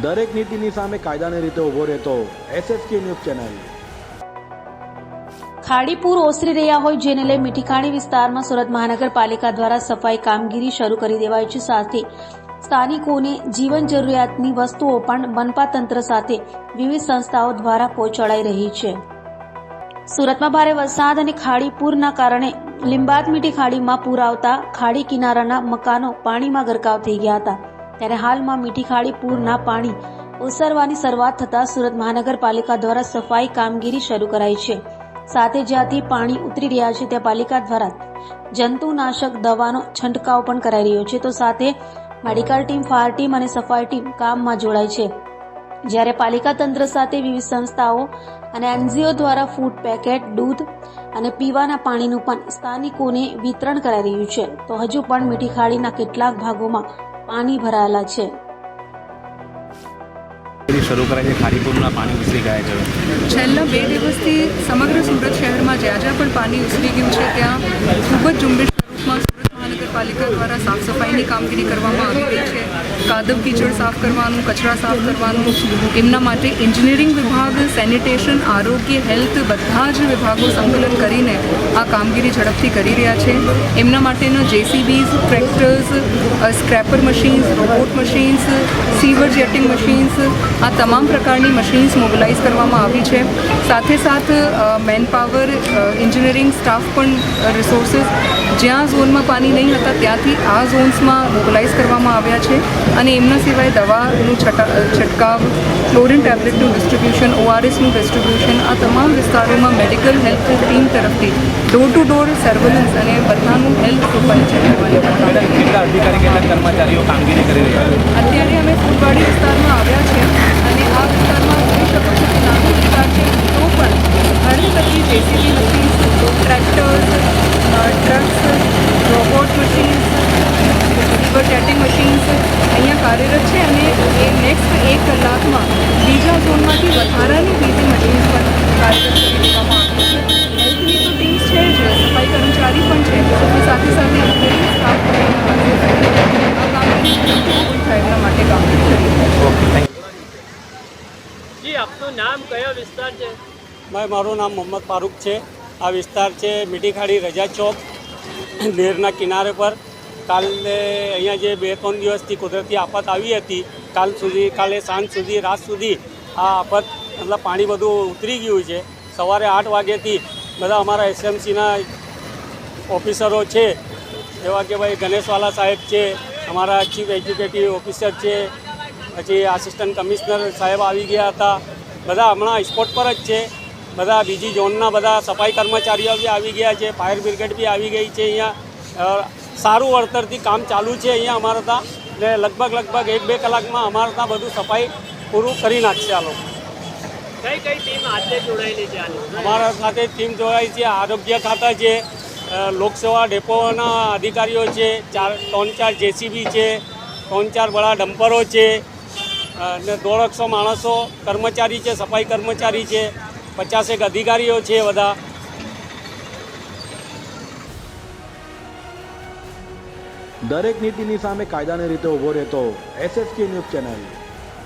દરેક નીતિની સામે કાયદાની રીતે ઊભો રહેતો SSK ન્યૂઝ ચેનલ। ખાડીપુર ઓસરી રહ્યા હોય જેને લઈ મીઠીખાડી વિસ્તારમાં સુરત મહાનગરપાલિકા દ્વારા સફાઈ કામગીરી શરૂ કરી દેવાઈ છે। સાથે સ્થાનિકોને જીવન જરૂરિયાતની વસ્તુઓ પણ મનપા તંત્ર સાથે વિવિધ સંસ્થાઓ દ્વારા પહોંચાડાઈ રહી છે। સુરતમાં ભારે વરસાદ અને ખાડીપુરના કારણે લીંબાદ મીઠી ખાડીમાં પૂર આવતા ખાડી કિનારાના મકાનો પાણીમાં ગરકાવ થઈ ગયા હતા। ત્યારે હાલમાં મીઠી ખાડી પૂરના પાણી ઓસરવાની શરૂઆત થતા સુરત મહાનગરપાલિકા દ્વારા સફાઈ કામગીરી શરૂ કરાઈ છે। સાથે જ્યાંથી પાણી ઉતરી રહ્યા છે ત્યાં પાલિકા દ્વારા જંતુનાશક દવાનો છંટકાવ પણ કરાઈ રહ્યો છે। તો સાથે મેડિકલ ટીમ, ફાયર ટીમ અને સફાઈ ટીમ કામમાં જોડાઈ છે। જ્યારે પાલિકા તંત્ર સાથે વિવિધ સંસ્થાઓ અને NGO દ્વારા ફૂડ પેકેટ, દૂધ અને પીવાના પાણીનું પણ સ્થાનિકોને વિતરણ કરાઈ રહ્યું છે। તો હજુ પણ મીઠી ખાડીના કેટલાક ભાગોમાં પાણી ભરાયેલા છે। શરૂ કરાય છે। ખાડીપુરના પાણી ઉછળી ગયા છે। છેલ્લા 2 દિવસથી સમગ્ર સુરત શહેરમાં જ્યાં જ્યાં પણ પાણી ઉછળી ગયું છે ત્યાં ખૂબ જ ઝુંબેશ સ્વરૂપમાં સુરત મહાનગરપાલિકા દ્વારા સાફ સફાઈની કામગીરી કરવામાં આવી રહી છે। કાદવ કીચડ સાફ કરવાનું, કચરા સાફ કરવાનું, એમના માટે એન્જિનિયરિંગ વિભાગ, સેનિટેશન, આરોગ્ય, હેલ્થ બધા જ વિભાગો સંકલન કરીને આ કામગીરી ઝડપથી કરી રહ્યા છે। એમના માટેના JCBs, tractors, scraper machines, robot machines, sewer jetting machines, આ તમામ પ્રકારની મશીન્સ મોબિલાઇઝ કરવામાં આવી છે। સાથે સાથ મેનપાવર, એન્જિનિયરિંગ સ્ટાફ પણ રિસોર્સિસ જ્યાં ઝોનમાં પાણી નહીં હતા ત્યાંથી આ ઝોન્સમાં મોબિલાઇઝ કરવામાં આવ્યા છે। અને એમના સિવાય દવાનું છંટકાવ, ક્લોરિન ટેબ્લેટનું ડિસ્ટ્રીબ્યુશન, ORSનું ડિસ્ટ્રીબ્યુશન, આ તમામ વિસ્તારોમાં મેડિકલ હેલ્થ ટીમ તરફથી ડોર ટુ ડોર સર્વેલન્સ અને બધાનું હેલ્થ પ્રોફાઇલ ચેક કરવાની કેટલા અધિકારી, કેટલા કર્મચારીઓ કામગીરી કરી રહ્યા છે? અત્યારે અમે ફૂલવાડી વિસ્તારમાં આવ્યા છે અને આ વિસ્તારમાં જોઈ શકો છો કે નાનો વિસ્તાર છે તો પણ ઘણી બધી JCB machines, tractors, trucks, robot machines, river jetting machines અહીંયા કાર્યરત છે। અને એ નેક્સ્ટ 1 કલાકમાં બીજા ઝોનમાંથી વધારાની બીજી મશીન્સ પણ કાર્યરત કરી દેવામાં આવી છે। હેલ્થની તો ટીમ્સ છે જ, સફાઈ કર્મચારી પણ છે, અને સાથે સાથે એન્જિનિયરિંગ સ્ટાફ પણ આ કામગીરી પૂર્ણ થાય એમના માટે કામગીરી કરી રહ્યા છે। જી, આપનું નામ, કયો વિસ્તાર છે? મારું નામ મોહમ્મદ ફારૂક છે। આ વિસ્તાર છે મીઠી ખાડી, રજા ચોક, નહેરના કિનારે પર। કાલે અહીંયા જે 2-3 દિવસથી કુદરતી આફત આવી હતી, કાલે સાંજ સુધી, રાત સુધી આ આફત મતલબ પાણી બધું ઉતરી ગયું છે। સવારે 8 વાગ્યાથી બધા અમારા SMCના ઓફિસરો છે, જેવા કે ભાઈ ગણેશવાલા સાહેબ છે, અમારા ચીફ એક્ઝિક્યુટિવ ઓફિસર છે, પછી આસિસ્ટન્ટ કમિશનર સાહેબ આવી ગયા હતા। બધા હમણાં સ્પોટ પર જ છે। બધા બીજી ઝોનના બધા સફાઈ કર્મચારીઓ બી આવી ગયા છે, ફાયર બ્રિગેડ બી આવી ગઈ છે। અહીંયા સારું વળતરથી કામ ચાલુ છે અહીંયા અમારે ત્યાં, ને લગભગ 1-2 કલાકમાં અમારે ત્યાં બધું સફાઈ પૂરું કરી નાખશે આ લોકો। કઈ ટીમ હાથે જોડાયેલી છે? અમારા સાથે ટીમ જોડાઈ છે, આરોગ્ય ખાતા છે, લોકસેવા ડેપોના અધિકારીઓ છે, 3-4 JCB છે, 3-4 બડા ડમ્પરો છે, અને 150 માણસો કર્મચારી છે, સફાઈ કર્મચારી છે, 50 અધિકારીઓ છે બધા। દરેક નીતિની સામે કાયદાની રીતે ઊભો રહેતો SSK ન્યૂઝ ચેનલ।